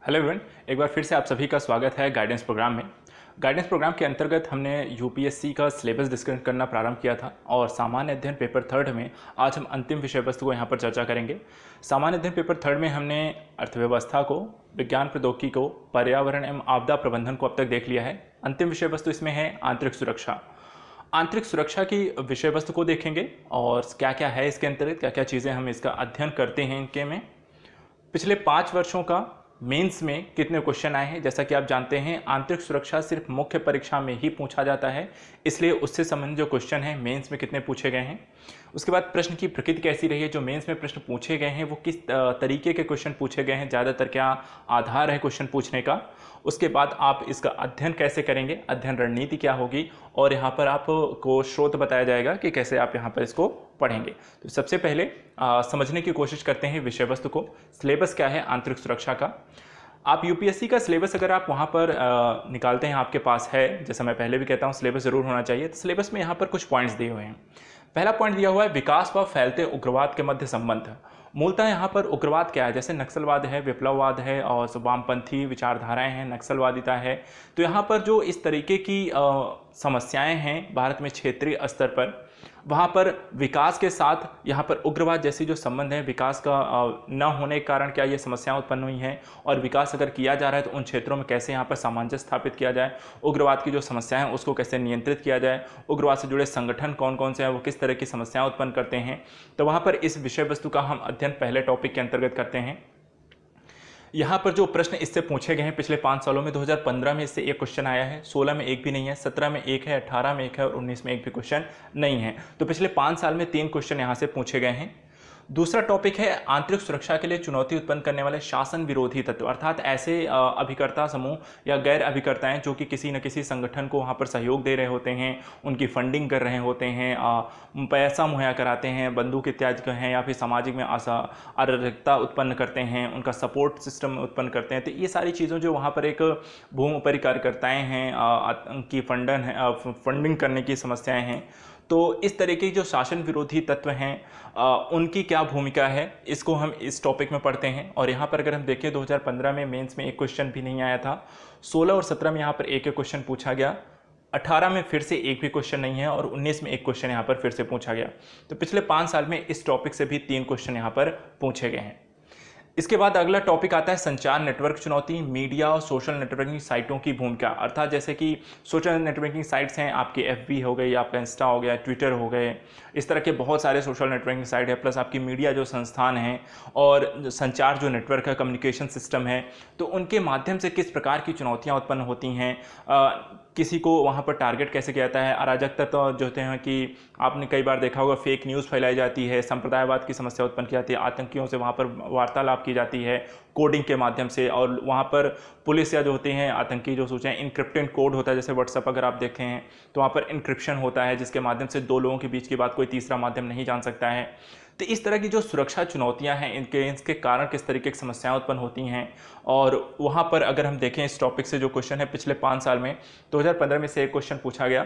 Hello everyone, एक बार फिर से आप सभी का स्वागत है गाइडेंस प्रोग्राम में। गाइडेंस प्रोग्राम के अंतर्गत हमने यूपीएससी का सिलेबस डिस्कस करना प्रारंभ किया था और सामान्य अध्ययन पेपर थर्ड में आज हम अंतिम विषय वस्तु को यहाँ पर चर्चा करेंगे। सामान्य अध्ययन पेपर थर्ड में हमने अर्थव्यवस्था को, विज्ञान प्रौद्योगिकी को, पर्यावरण एवं आपदा प्रबंधन को अब तक देख लिया है। अंतिम विषय वस्तु इसमें है आंतरिक सुरक्षा। आंतरिक सुरक्षा की विषय वस्तु को देखेंगे और क्या क्या है इसके अंतर्गत, क्या क्या चीज़ें हम इसका अध्ययन करते हैं इनके में। पिछले 5 वर्षों का मेंस में कितने क्वेश्चन आए हैं। जैसा कि आप जानते हैं आंतरिक सुरक्षा सिर्फ मुख्य परीक्षा में ही पूछा जाता है, इसलिए उससे संबंधित जो क्वेश्चन हैं मेंस में कितने पूछे गए हैं। उसके बाद प्रश्न की प्रकृति कैसी रही है, जो मेंस में प्रश्न पूछे गए हैं वो किस तरीके के क्वेश्चन पूछे गए हैं, ज़्यादातर क्या आधार है क्वेश्चन पूछने का। उसके बाद आप इसका अध्ययन कैसे करेंगे, अध्ययन रणनीति क्या होगी, और यहाँ पर आपको स्रोत बताया जाएगा कि कैसे आप यहाँ पर इसको पढ़ेंगे। तो सबसे पहले समझने की कोशिश करते हैं विषय वस्तु को। सिलेबस क्या है आंतरिक सुरक्षा का। आप यूपीएससी का सिलेबस अगर आप वहाँ पर निकालते हैं, आपके पास है, जैसा मैं पहले भी कहता हूँ सिलेबस ज़रूर होना चाहिए। तो सिलेबस में यहाँ पर कुछ पॉइंट्स दिए हुए हैं। पहला पॉइंट दिया हुआ है विकास व फैलते उग्रवाद के मध्य संबंध। मूलतः यहाँ पर उग्रवाद क्या है, जैसे नक्सलवाद है, विप्लववाद है और वामपंथी विचारधाराएं हैं, नक्सलवादिता है। तो यहाँ पर जो इस तरीके की समस्याएं हैं भारत में क्षेत्रीय स्तर पर, वहाँ पर विकास के साथ यहाँ पर उग्रवाद जैसी जो संबंध है, विकास का न होने के कारण क्या ये समस्याएं उत्पन्न हुई हैं, और विकास अगर किया जा रहा है तो उन क्षेत्रों में कैसे यहाँ पर सामंजस्य स्थापित किया जाए, उग्रवाद की जो समस्याएं हैं उसको कैसे नियंत्रित किया जाए, उग्रवाद से जुड़े संगठन कौन कौन से हैं, वो किस तरह की समस्याएं उत्पन्न करते हैं। तो वहाँ पर इस विषय वस्तु का हम अध्ययन पहले टॉपिक के अंतर्गत करते हैं। यहाँ पर जो प्रश्न इससे पूछे गए हैं पिछले 5 सालों में, 2015 में इससे एक क्वेश्चन आया है, 16 में एक भी नहीं है, 17 में एक है, 18 में एक है और 19 में एक भी क्वेश्चन नहीं है। तो पिछले 5 साल में 3 क्वेश्चन यहाँ से पूछे गए हैं। दूसरा टॉपिक है आंतरिक सुरक्षा के लिए चुनौती उत्पन्न करने वाले शासन विरोधी तत्व, अर्थात ऐसे अभिकर्ता समूह या गैर अभिकर्ताएं जो कि किसी न किसी संगठन को वहाँ पर सहयोग दे रहे होते हैं, उनकी फंडिंग कर रहे होते हैं, पैसा मुहैया कराते हैं, बंदूक इत्यादि हैं, या फिर सामाजिक में अराजकता उत्पन्न करते हैं, उनका सपोर्ट सिस्टम उत्पन्न करते हैं। तो ये सारी चीज़ों जो वहाँ पर एक भूमि कार्यकर्ताएँ हैं, उनकी फंडिंग करने की समस्याएँ हैं। तो इस तरह के जो शासन विरोधी तत्व हैं उनकी क्या भूमिका है, इसको हम इस टॉपिक में पढ़ते हैं। और यहाँ पर अगर हम देखें 2015 में मेंस में एक क्वेश्चन भी नहीं आया था, 16 और 17 में यहाँ पर एक क्वेश्चन पूछा गया, 18 में फिर से एक भी क्वेश्चन नहीं है और 19 में एक क्वेश्चन यहाँ पर फिर से पूछा गया। तो पिछले 5 साल में इस टॉपिक से भी 3 क्वेश्चन यहाँ पर पूछे गए हैं। इसके बाद अगला टॉपिक आता है संचार नेटवर्क चुनौती, मीडिया और सोशल नेटवर्किंग साइटों की भूमिका। अर्थात जैसे कि सोशल नेटवर्किंग साइट्स हैं, आपकी एफबी हो गई, आपका इंस्टा हो गया, ट्विटर हो गए, इस तरह के बहुत सारे सोशल नेटवर्किंग साइट है, प्लस आपकी मीडिया जो संस्थान हैं और संचार जो नेटवर्क है, कम्युनिकेशन सिस्टम है, तो उनके माध्यम से किस प्रकार की चुनौतियाँ उत्पन्न होती हैं, किसी को वहाँ पर टारगेट कैसे किया जाता है। अराजकता तो जो होते हैं कि आपने कई बार देखा होगा फेक न्यूज़ फैलाई जाती है, संप्रदायवाद की समस्या उत्पन्न की जाती है, आतंकियों से वहाँ पर वार्तालाप की जाती है कोडिंग के माध्यम से, और वहाँ पर पुलिस या जो होते हैं आतंकी जो सोचें इनक्रिप्टेड कोड होता है, जैसे व्हाट्सएप अगर आप देखें हैं तो वहाँ पर इनक्रिप्शन होता है जिसके माध्यम से 2 लोगों के बीच की बात कोई तीसरा माध्यम नहीं जान सकता है। तो इस तरह की जो सुरक्षा चुनौतियां हैं इसके कारण किस तरीके की समस्याएं उत्पन्न होती हैं। और वहाँ पर अगर हम देखें इस टॉपिक से जो क्वेश्चन है पिछले 5 साल में 2015 में से एक क्वेश्चन पूछा गया,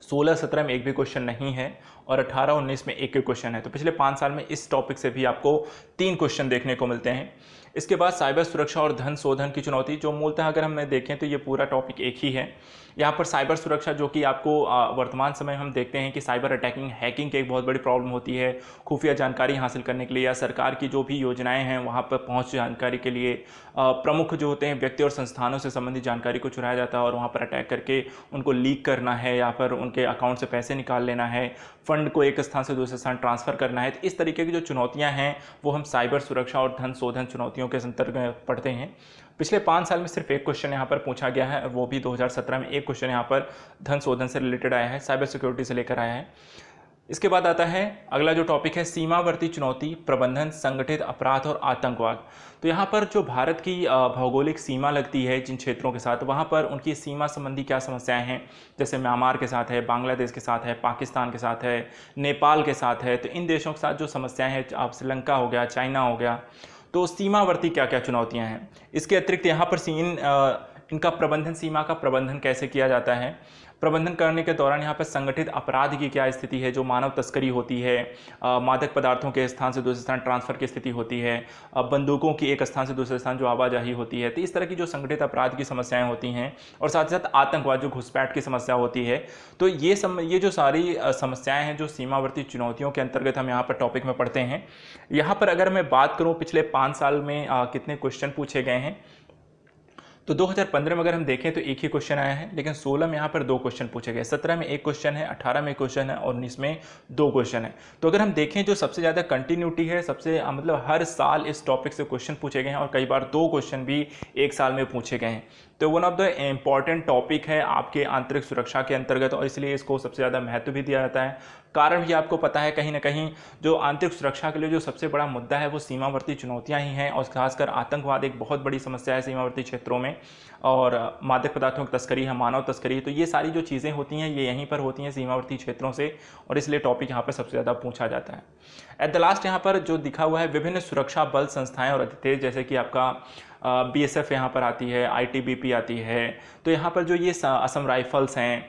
16-17 में एक भी क्वेश्चन नहीं है और 18-19 में एक क्वेश्चन है। तो पिछले 5 साल में इस टॉपिक से भी आपको 3 क्वेश्चन देखने को मिलते हैं। इसके बाद साइबर सुरक्षा और धन शोधन की चुनौती, जो मूलतः अगर हम देखें तो ये पूरा टॉपिक एक ही है। यहाँ पर साइबर सुरक्षा जो कि आपको वर्तमान समय हम देखते हैं कि साइबर अटैकिंग, हैकिंग की एक बहुत बड़ी प्रॉब्लम होती है। खुफिया जानकारी हासिल करने के लिए या सरकार की जो भी योजनाएं हैं वहाँ पर पहुँच जानकारी के लिए प्रमुख जो होते हैं व्यक्ति और संस्थानों से संबंधित जानकारी को चुराया जाता है और वहाँ पर अटैक करके उनको लीक करना है या फिर उनके अकाउंट से पैसे निकाल लेना है, फंड को एक स्थान से दूसरे स्थान ट्रांसफ़र करना है। तो इस तरीके की जो चुनौतियाँ हैं वो हम साइबर सुरक्षा और धन शोधन चुनौतियों के अंतर्गत पढ़ते हैं। पिछले 5 साल में सिर्फ एक क्वेश्चन यहाँ पर पूछा गया है, वो भी 2017 में एक क्वेश्चन यहाँ पर धन शोधन से रिलेटेड आया है, साइबर सिक्योरिटी से लेकर आया है। इसके बाद आता है अगला जो टॉपिक है सीमावर्ती चुनौती, प्रबंधन, संगठित अपराध और आतंकवाद। तो यहाँ पर जो भारत की भौगोलिक सीमा लगती है जिन क्षेत्रों के साथ, वहाँ पर उनकी सीमा संबंधी क्या समस्याएं हैं, जैसे म्यांमार के साथ है, बांग्लादेश के साथ है, पाकिस्तान के साथ है, नेपाल के साथ है। तो इन देशों के साथ जो समस्याएं हैं, आप श्रीलंका हो गया, चाइना हो गया, तो सीमावर्ती क्या क्या चुनौतियाँ हैं। इसके अतिरिक्त यहाँ पर इनका प्रबंधन, सीमा का प्रबंधन कैसे किया जाता है, प्रबंधन करने के दौरान यहाँ पर संगठित अपराध की क्या स्थिति है, जो मानव तस्करी होती है, मादक पदार्थों के स्थान से दूसरे स्थान ट्रांसफर की स्थिति होती है, बंदूकों की एक स्थान से दूसरे स्थान जो आवाजाही होती है। तो इस तरह की जो संगठित अपराध की समस्याएं होती हैं और साथ ही साथ आतंकवाद जो घुसपैठ की समस्या होती है, तो ये जो सारी समस्याएं हैं जो सीमावर्ती चुनौतियों के अंतर्गत हम यहाँ पर टॉपिक में पढ़ते हैं। यहाँ पर अगर मैं बात करूँ पिछले 5 साल में कितने क्वेश्चन पूछे गए हैं, तो 2015 में अगर हम देखें तो एक ही क्वेश्चन आया है, लेकिन 16 में यहाँ पर 2 क्वेश्चन पूछे गए, 17 में 1 क्वेश्चन है, 18 में 1 क्वेश्चन है और 19 में 2 क्वेश्चन है। तो अगर हम देखें जो सबसे ज़्यादा कंटिन्यूटी है, सबसे मतलब हर साल इस टॉपिक से क्वेश्चन पूछे गए हैं और कई बार 2 क्वेश्चन भी एक साल में पूछे गए हैं। तो one of the important topic है आपके आंतरिक सुरक्षा के अंतर्गत और इसलिए इसको सबसे ज़्यादा महत्व भी दिया जाता है। कारण भी आपको पता है, कहीं ना कहीं जो आंतरिक सुरक्षा के लिए जो सबसे बड़ा मुद्दा है वो सीमावर्ती चुनौतियां ही हैं और खासकर आतंकवाद एक बहुत बड़ी समस्या है सीमावर्ती क्षेत्रों में, और मादक पदार्थों की तस्करी है, मानव तस्करी, तो ये सारी जो चीज़ें होती हैं ये यहीं पर होती हैं सीमावर्ती क्षेत्रों से, और इसलिए टॉपिक यहाँ पर सबसे ज़्यादा पूछा जाता है। एट द लास्ट यहाँ पर जो दिखा हुआ है विभिन्न सुरक्षा बल संस्थाएं और अधितेज, जैसे कि आपका BSF यहाँ पर आती है, ITBP आती है, तो यहाँ पर जो ये असम राइफल्स हैं,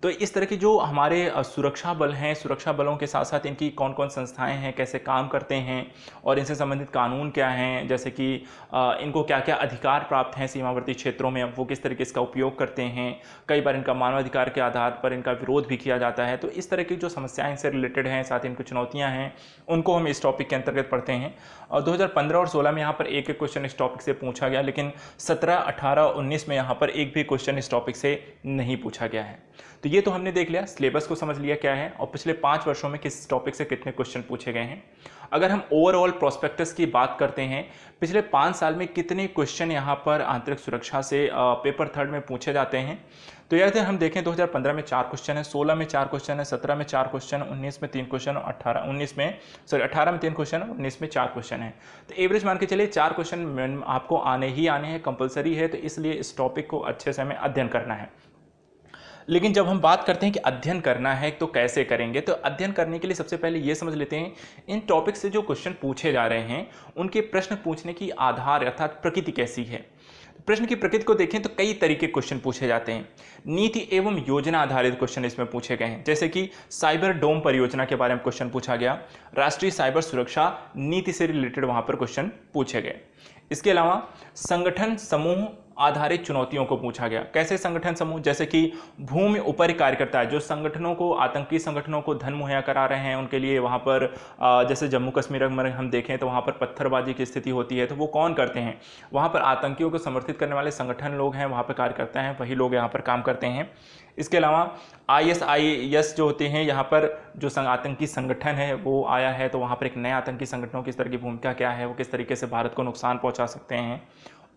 तो इस तरह की जो हमारे सुरक्षा बल हैं, सुरक्षा बलों के साथ साथ इनकी कौन कौन संस्थाएं हैं, कैसे काम करते हैं और इनसे संबंधित कानून क्या हैं, जैसे कि इनको क्या क्या अधिकार प्राप्त हैं सीमावर्ती क्षेत्रों में, वो किस तरीके इसका उपयोग करते हैं, कई बार इनका मानवाधिकार के आधार पर इनका विरोध भी किया जाता है। तो इस तरह की जो समस्याएं इनसे रिलेटेड हैं, साथ ही इनकी चुनौतियाँ हैं, उनको हम इस टॉपिक के अंतर्गत पढ़ते हैं। और 2015 और 16 में यहाँ पर एक क्वेश्चन इस टॉपिक से पूछा गया, लेकिन 17, 18 और 19 में यहाँ पर एक भी क्वेश्चन इस टॉपिक से नहीं पूछा गया है। तो ये तो हमने देख लिया, सिलेबस को समझ लिया क्या है और पिछले 5 वर्षों में किस टॉपिक से कितने क्वेश्चन पूछे गए हैं। अगर हम ओवरऑल प्रोस्पेक्टस की बात करते हैं, पिछले 5 साल में कितने क्वेश्चन यहाँ पर आंतरिक सुरक्षा से पेपर 3 में पूछे जाते हैं, तो यदि हम देखें 2015 में 4 क्वेश्चन है, 16 में 4 क्वेश्चन है, 17 में 4 क्वेश्चन, 19 में 3 क्वेश्चन और 18 में 3 क्वेश्चन, 19 में 4 क्वेश्चन है। तो एवरेज मान के चलिए 4 क्वेश्चन आपको आने ही आने हैं, कंपलसरी है, तो इसलिए इस टॉपिक को अच्छे से हमें अध्ययन करना है। लेकिन जब हम बात करते हैं कि अध्ययन करना है तो कैसे करेंगे, तो अध्ययन करने के लिए सबसे पहले ये समझ लेते हैं इन टॉपिक से जो क्वेश्चन पूछे जा रहे हैं उनके प्रश्न पूछने की आधार अर्थात प्रकृति कैसी है। प्रश्न की प्रकृति को देखें तो कई तरीके के क्वेश्चन पूछे जाते हैं। नीति एवं योजना आधारित क्वेश्चन इसमें पूछे गए हैं, जैसे कि साइबर डोम परियोजना के बारे में क्वेश्चन पूछा गया, राष्ट्रीय साइबर सुरक्षा नीति से रिलेटेड वहां पर क्वेश्चन पूछे गए। इसके अलावा संगठन समूह आधारित चुनौतियों को पूछा गया। कैसे संगठन समूह, जैसे कि भूमि ऊपरी कार्यकर्ता है, जो संगठनों को, आतंकी संगठनों को धन मुहैया करा रहे हैं, उनके लिए वहाँ पर जैसे जम्मू कश्मीर में हम देखें तो वहाँ पर पत्थरबाजी की स्थिति होती है, तो वो कौन करते हैं, वहाँ पर आतंकियों को समर्थित करने वाले संगठन लोग हैं, वहाँ पर कार्यकर्ता हैं, वही लोग यहाँ पर काम करते हैं। इसके अलावा ISIS जो होते हैं, यहाँ पर जो आतंकी संगठन है वो आया है, तो वहाँ पर एक नया आतंकी संगठनों की इस तरह की भूमिका क्या है, वो किस तरीके से भारत को नुकसान पहुँचा सकते हैं,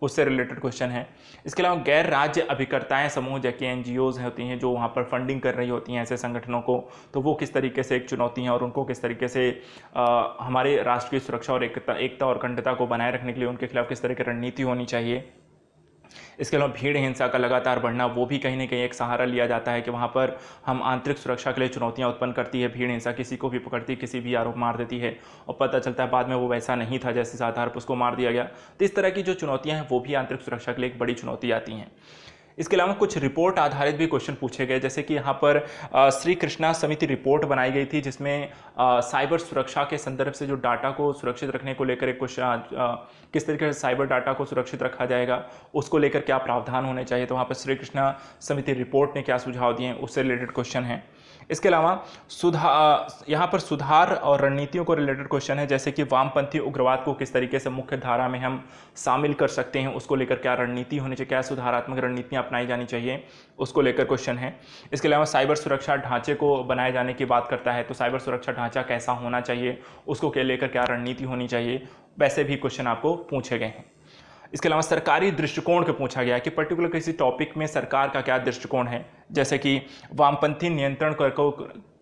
उससे रिलेटेड क्वेश्चन है। इसके अलावा गैर राज्य अभिकर्ताएं समूह जैसे NGOs होती हैं जो वहाँ पर फंडिंग कर रही होती हैं ऐसे संगठनों को, तो वो किस तरीके से एक चुनौती है और उनको किस तरीके से हमारे राष्ट्र की सुरक्षा और एकता और अखंडता को बनाए रखने के लिए उनके खिलाफ किस तरह की रणनीति होनी चाहिए। इसके अलावा भीड़ हिंसा का लगातार बढ़ना, वो भी कहीं ना कहीं एक सहारा लिया जाता है कि वहाँ पर हम आंतरिक सुरक्षा के लिए चुनौतियाँ उत्पन्न करती है भीड़ हिंसा, किसी को भी पकड़ती, किसी भी आरोप मार देती है और पता चलता है बाद में वो वैसा नहीं था जैसे आधार पर उसको मार दिया गया। तो इस तरह की जो चुनौतियाँ हैं वो भी आंतरिक सुरक्षा के लिए एक बड़ी चुनौती आती हैं। इसके अलावा कुछ रिपोर्ट आधारित भी क्वेश्चन पूछे गए, जैसे कि यहाँ पर श्री कृष्णा समिति रिपोर्ट बनाई गई थी जिसमें साइबर सुरक्षा के संदर्भ से जो डाटा को सुरक्षित रखने को लेकर एक क्वेश्चन, किस तरीके से साइबर डाटा को सुरक्षित रखा जाएगा, उसको लेकर क्या प्रावधान होने चाहिए, तो वहाँ पर श्री कृष्णा समिति रिपोर्ट ने क्या सुझाव दिए हैं, उससे रिलेटेड क्वेश्चन है। इसके अलावा यहाँ पर सुधार और रणनीतियों को रिलेटेड क्वेश्चन है, जैसे कि वामपंथी उग्रवाद को किस तरीके से मुख्य धारा में हम शामिल कर सकते हैं, उसको लेकर क्या रणनीति होनी चाहिए, क्या सुधारात्मक रणनीतियाँ अपनाई जानी चाहिए, उसको लेकर क्वेश्चन है। इसके अलावा साइबर सुरक्षा ढांचे को बनाए जाने की बात करता है, तो साइबर सुरक्षा ढांचा कैसा होना चाहिए, उसको लेकर क्या रणनीति होनी चाहिए, वैसे भी क्वेश्चन आपको पूछे गए हैं। इसके अलावा सरकारी दृष्टिकोण को पूछा गया कि पर्टिकुलर किसी टॉपिक में सरकार का क्या दृष्टिकोण है, जैसे कि वामपंथी नियंत्रण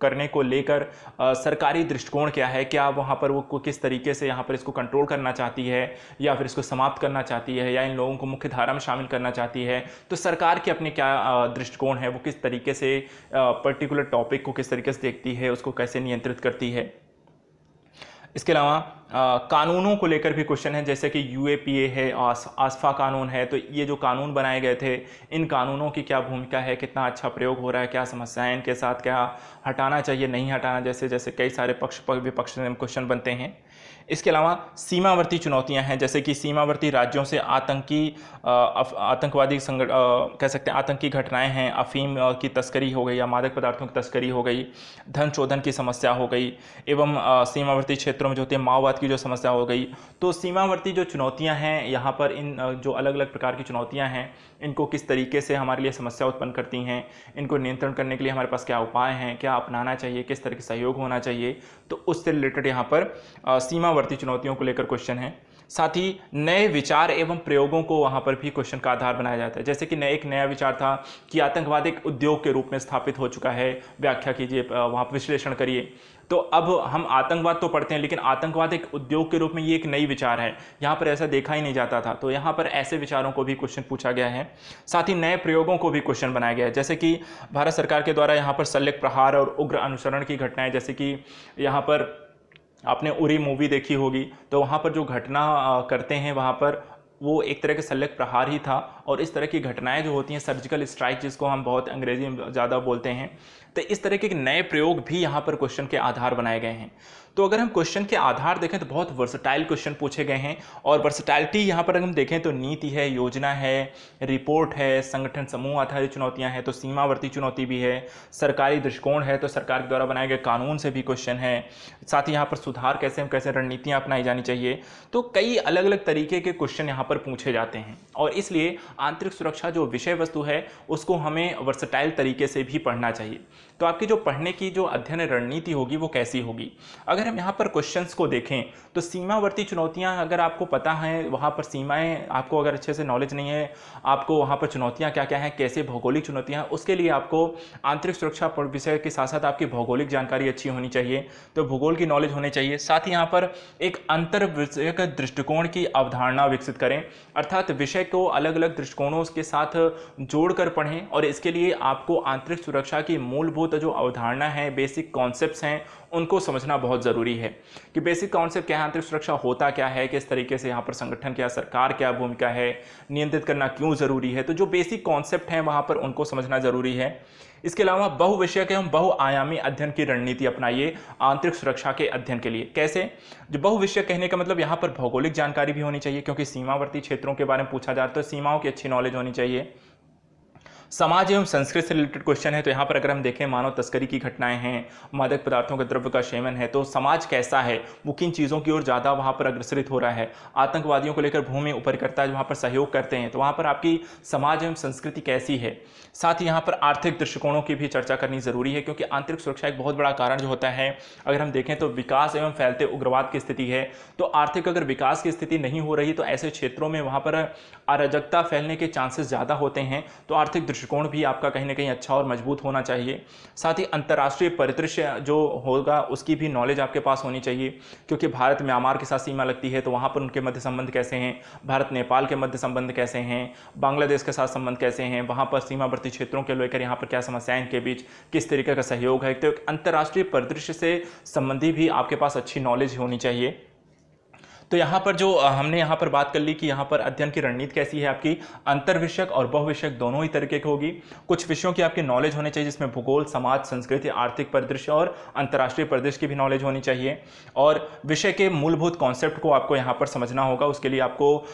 करने को लेकर सरकारी दृष्टिकोण क्या है, क्या वहाँ पर वो किस तरीके से यहाँ पर इसको कंट्रोल करना चाहती है या फिर इसको समाप्त करना चाहती है या इन लोगों को मुख्य धारा में शामिल करना चाहती है, तो सरकार के अपने क्या दृष्टिकोण है, वो किस तरीके से पर्टिकुलर टॉपिक को किस तरीके से देखती है, उसको कैसे नियंत्रित करती है। इसके अलावा कानूनों को लेकर भी क्वेश्चन है, जैसे कि यूएपीए है, आसफा कानून है, तो ये जो कानून बनाए गए थे, इन कानूनों की क्या भूमिका है, कितना अच्छा प्रयोग हो रहा है, क्या समस्याएं इनके साथ, क्या हटाना चाहिए, नहीं हटाना, जैसे जैसे कई सारे पक्ष विपक्ष में क्वेश्चन बनते हैं। इसके अलावा सीमावर्ती चुनौतियां हैं, जैसे कि सीमावर्ती राज्यों से आतंकवादी कह सकते हैं आतंकी घटनाएं हैं, अफीम की तस्करी हो गई या मादक पदार्थों की तस्करी हो गई, धन शोधन की समस्या हो गई, एवं सीमावर्ती क्षेत्रों में जो होती है माओवाद की जो समस्या हो गई। तो सीमावर्ती जो चुनौतियां हैं यहाँ पर, इन जो अलग अलग प्रकार की चुनौतियां हैं, इनको किस तरीके से हमारे लिए समस्या उत्पन्न करती हैं, इनको नियंत्रण करने के लिए हमारे पास क्या उपाय हैं, क्या अपनाना चाहिए, किस तरह का सहयोग होना चाहिए, तो उससे रिलेटेड यहाँ पर सीमावर्ती चुनौतियों को लेकर क्वेश्चन है। साथ ही नए विचार एवं प्रयोगों को वहाँ पर भी क्वेश्चन का आधार बनाया जाता है, जैसे कि एक नया विचार था कि आतंकवाद एक उद्योग के रूप में स्थापित हो चुका है, व्याख्या कीजिए, वहाँ पर विश्लेषण करिए। तो अब हम आतंकवाद तो पढ़ते हैं, लेकिन आतंकवाद एक उद्योग के रूप में ये एक नई विचार है, यहाँ पर ऐसा देखा ही नहीं जाता था, तो यहाँ पर ऐसे विचारों को भी क्वेश्चन पूछा गया है। साथ ही नए प्रयोगों को भी क्वेश्चन बनाया गया है, जैसे कि भारत सरकार के द्वारा यहाँ पर शल्य प्रहार और उग्र अनुसरण की घटनाएं, जैसे कि यहाँ पर आपने उरी मूवी देखी होगी, तो वहाँ पर जो घटना करते हैं वहाँ पर वो एक तरह के शल्य प्रहार ही था, और इस तरह की घटनाएं जो होती हैं, सर्जिकल स्ट्राइक जिसको हम बहुत अंग्रेजी में ज़्यादा बोलते हैं, तो इस तरह के नए प्रयोग भी यहाँ पर क्वेश्चन के आधार बनाए गए हैं। तो अगर हम क्वेश्चन के आधार देखें तो बहुत वर्सटाइल क्वेश्चन पूछे गए हैं, और वर्सटाइलिटी यहाँ पर अगर हम देखें तो नीति है, योजना है, रिपोर्ट है, संगठन समूह आधारित चुनौतियाँ हैं, तो सीमावर्ती चुनौती भी है, सरकारी दृष्टिकोण है, तो सरकार के द्वारा बनाए गए कानून से भी क्वेश्चन है, साथ ही यहाँ पर सुधार कैसे रणनीतियाँ अपनाई जानी चाहिए। तो कई अलग अलग तरीके के क्वेश्चन यहाँ पर पूछे जाते हैं, और इसलिए आंतरिक सुरक्षा जो विषय वस्तु है उसको हमें वर्सटाइल तरीके से भी पढ़ना चाहिए। तो आपकी जो पढ़ने की जो अध्ययन रणनीति होगी वो कैसी होगी? अगर हम यहाँ पर क्वेश्चंस को देखें तो सीमावर्ती चुनौतियाँ अगर आपको पता है, वहाँ पर सीमाएं आपको अगर अच्छे से नॉलेज नहीं है, आपको वहाँ पर चुनौतियाँ क्या क्या हैं, कैसे भौगोलिक चुनौतियाँ हैं, उसके लिए आपको आंतरिक सुरक्षा विषय के साथ साथ आपकी भौगोलिक जानकारी अच्छी होनी चाहिए, तो भूगोल की नॉलेज होनी चाहिए। साथ ही यहाँ पर एक अंतर विषयक दृष्टिकोण की अवधारणा विकसित करें, अर्थात विषय को अलग अलग दृष्टिकोणों के साथ जोड़कर पढ़ें, और इसके लिए आपको आंतरिक सुरक्षा की मूलभूत जो अवधारणा है, बेसिक कॉन्सेप्ट्स हैं, उनको समझना बहुत ज़रूरी है कि बेसिक कॉन्सेप्ट क्या है, आंतरिक सुरक्षा होता क्या है, किस तरीके से यहाँ पर संगठन क्या, सरकार क्या भूमिका है, नियंत्रित करना क्यों ज़रूरी है, तो जो बेसिक कॉन्सेप्ट हैं वहाँ पर उनको समझना ज़रूरी है। इसके अलावा बहुविषयक एवं बहुआयामी अध्ययन की रणनीति अपनाइए आंतरिक सुरक्षा के अध्ययन के लिए। कैसे? जो बहुविषयक कहने का मतलब यहाँ पर भौगोलिक जानकारी भी होनी चाहिए, क्योंकि सीमावर्ती क्षेत्रों के बारे में पूछा जाता है, तो सीमाओं की अच्छी नॉलेज होनी चाहिए। समाज एवं संस्कृति से रिलेटेड क्वेश्चन है, तो यहाँ पर अगर हम देखें मानव तस्करी की घटनाएं हैं, मादक पदार्थों के द्रव्य का सेवन है, तो समाज कैसा है, वो किन चीज़ों की ओर ज़्यादा वहाँ पर अग्रसरित हो रहा है, आतंकवादियों को लेकर भूमि उपरिकर्ता वहाँ पर सहयोग करते हैं, तो वहाँ पर आपकी समाज एवं संस्कृति कैसी है। साथ ही यहाँ पर आर्थिक दृष्टिकोणों की भी चर्चा करनी जरूरी है, क्योंकि आंतरिक सुरक्षा एक बहुत बड़ा कारण जो होता है, अगर हम देखें तो विकास एवं फैलते उग्रवाद की स्थिति है, तो आर्थिक अगर विकास की स्थिति नहीं हो रही तो ऐसे क्षेत्रों में वहाँ पर अराजकता फैलने के चांसेस ज़्यादा होते हैं, तो आर्थिक दृष्टिकोण भी आपका कहीं ना कहीं अच्छा और मजबूत होना चाहिए। साथ ही अंतर्राष्ट्रीय परिदृश्य जो होगा उसकी भी नॉलेज आपके पास होनी चाहिए, क्योंकि भारत म्यांमार के साथ सीमा लगती है, तो वहाँ पर उनके मध्य संबंध कैसे हैं, भारत नेपाल के मध्य संबंध कैसे हैं, बांग्लादेश के साथ संबंध कैसे हैं, वहाँ पर सीमावर्ती क्षेत्रों के लेकर यहाँ पर क्या समस्याएं, इनके बीच किस तरीके का सहयोग है, तो अंतर्राष्ट्रीय परिदृश्य से संबंधी भी आपके पास अच्छी नॉलेज होनी चाहिए। तो यहाँ पर जो हमने यहाँ पर बात कर ली कि यहाँ पर अध्ययन की रणनीति कैसी है, आपकी अंतर्विषयक और बहुविषयक दोनों ही तरीके की होगी। कुछ विषयों की आपकी नॉलेज होनी चाहिए, जिसमें भूगोल, समाज, संस्कृति, आर्थिक परिदृश्य और अंतर्राष्ट्रीय परिदृश्य की भी नॉलेज होनी चाहिए। और विषय के मूलभूत कॉन्सेप्ट को आपको यहाँ पर समझना होगा। उसके लिए आपको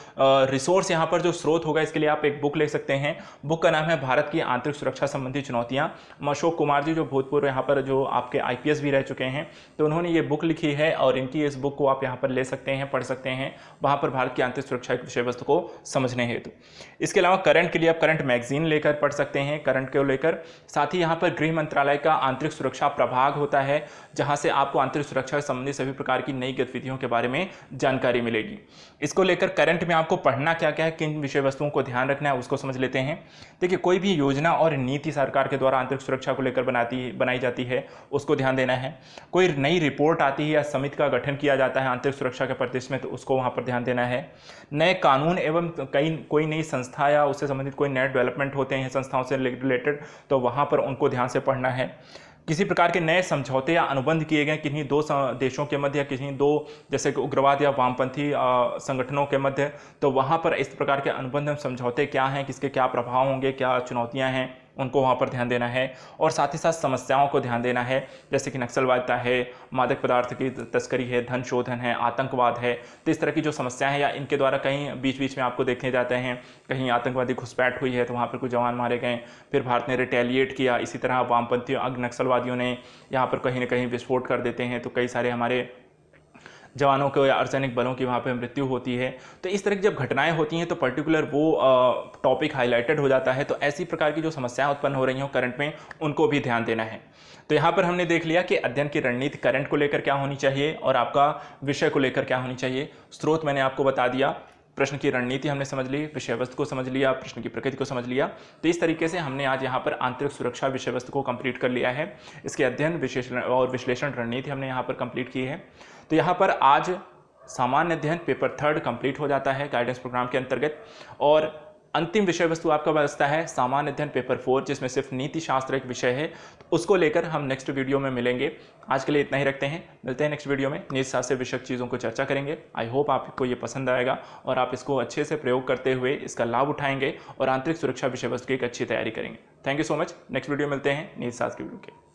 रिसोर्स यहाँ पर जो स्रोत होगा, इसके लिए आप एक बुक ले सकते हैं। बुक का नाम है भारत की आंतरिक सुरक्षा संबंधी चुनौतियाँ। अशोक कुमार जी जो भूतपूर्व यहाँ पर जो आपके IPS भी रह चुके हैं, तो उन्होंने ये बुक लिखी है, और इनकी इस बुक को आप यहाँ पर ले सकते हैं, पढ़ सकते हैं, वहां पर भारत की आंतरिक सुरक्षा की विषय वस्तु को समझने हेतु। इसके अलावा करंट के लिए आप करंट मैगजीन लेकर पढ़ सकते हैं, करंट को लेकर। साथ ही यहाँ पर गृह मंत्रालय का आंतरिक सुरक्षा प्रभाग होता है, जहां से आपको आंतरिक सुरक्षा से संबंधित सभी प्रकार की नई गतिविधियों के बारे में जानकारी मिलेगी। इसको लेकर करंट में आपको पढ़ना क्या क्या है, किन विषय वस्तुओं को ध्यान रखना है, उसको समझ लेते हैं। देखिए, कोई भी योजना और नीति सरकार के द्वारा आंतरिक सुरक्षा को लेकर बनाई जाती है, उसको ध्यान देना है। कोई नई रिपोर्ट आती है या समिति का गठन किया जाता है आंतरिक सुरक्षा के परिदृश्य में, तो उसको वहाँ पर ध्यान देना है। नए कानून एवं कोई नई संस्था या उससे संबंधित कोई नए डेवलपमेंट होते हैं संस्थाओं से रिलेटेड, तो वहाँ पर उनको ध्यान से पढ़ना है। किसी प्रकार के नए समझौते या अनुबंध किए गए किन्हीं दो देशों के मध्य या किन्हीं दो जैसे कि उग्रवाद या वामपंथी संगठनों के मध्य, तो वहाँ पर इस प्रकार के अनुबंध समझौते क्या हैं, किसके क्या प्रभाव होंगे, क्या चुनौतियाँ हैं, उनको वहाँ पर ध्यान देना है। और साथ ही साथ समस्याओं को ध्यान देना है, जैसे कि नक्सलवादिता है, मादक पदार्थ की तस्करी है, धन शोधन है, आतंकवाद है। तो इस तरह की जो समस्याएं हैं या इनके द्वारा कहीं बीच बीच में आपको देखने जाते हैं कहीं आतंकवादी घुसपैठ हुई है तो वहाँ पर कुछ जवान मारे गए, फिर भारत ने रिटेलिएट किया, इसी तरह वामपंथियों नक्सलवादियों ने यहाँ पर कहीं ना कहीं विस्फोट कर देते हैं, तो कई सारे हमारे जवानों को या अर्धसैनिक बलों की वहाँ पे मृत्यु होती है। तो इस तरह की जब घटनाएं होती हैं तो पर्टिकुलर वो टॉपिक हाईलाइटेड हो जाता है, तो ऐसी प्रकार की जो समस्याएं उत्पन्न हो रही हों करंट में, उनको भी ध्यान देना है। तो यहाँ पर हमने देख लिया कि अध्ययन की रणनीति करंट को लेकर क्या होनी चाहिए और आपका विषय को लेकर क्या होनी चाहिए। स्रोत मैंने आपको बता दिया, प्रश्न की रणनीति हमने समझ ली, विषय वस्तु को समझ लिया, प्रश्न की प्रकृति को समझ लिया। तो इस तरीके से हमने आज यहाँ पर आंतरिक सुरक्षा विषय वस्तु को कंप्लीट कर लिया है। इसके अध्ययन विश्लेषण और विश्लेषण रणनीति हमने यहाँ पर कंप्लीट की है। तो यहाँ पर आज सामान्य अध्ययन पेपर 3 कंप्लीट हो जाता है गाइडेंस प्रोग्राम के अंतर्गत, और अंतिम विषय वस्तु आपका बचता है सामान्य अध्ययन पेपर 4, जिसमें सिर्फ नीति शास्त्र एक विषय है। तो उसको लेकर हम नेक्स्ट वीडियो में मिलेंगे। आज के लिए इतना ही रखते हैं, मिलते हैं नेक्स्ट वीडियो में नीति शास्त्र विषयक चीज़ों को चर्चा करेंगे। आई होप आपको ये पसंद आएगा और आप इसको अच्छे से प्रयोग करते हुए इसका लाभ उठाएंगे और आंतरिक सुरक्षा विषय वस्तु की एक अच्छी तैयारी करेंगे। Thank you so much. Next video मिलते हैं नीति शास्त्र की वीडियो के।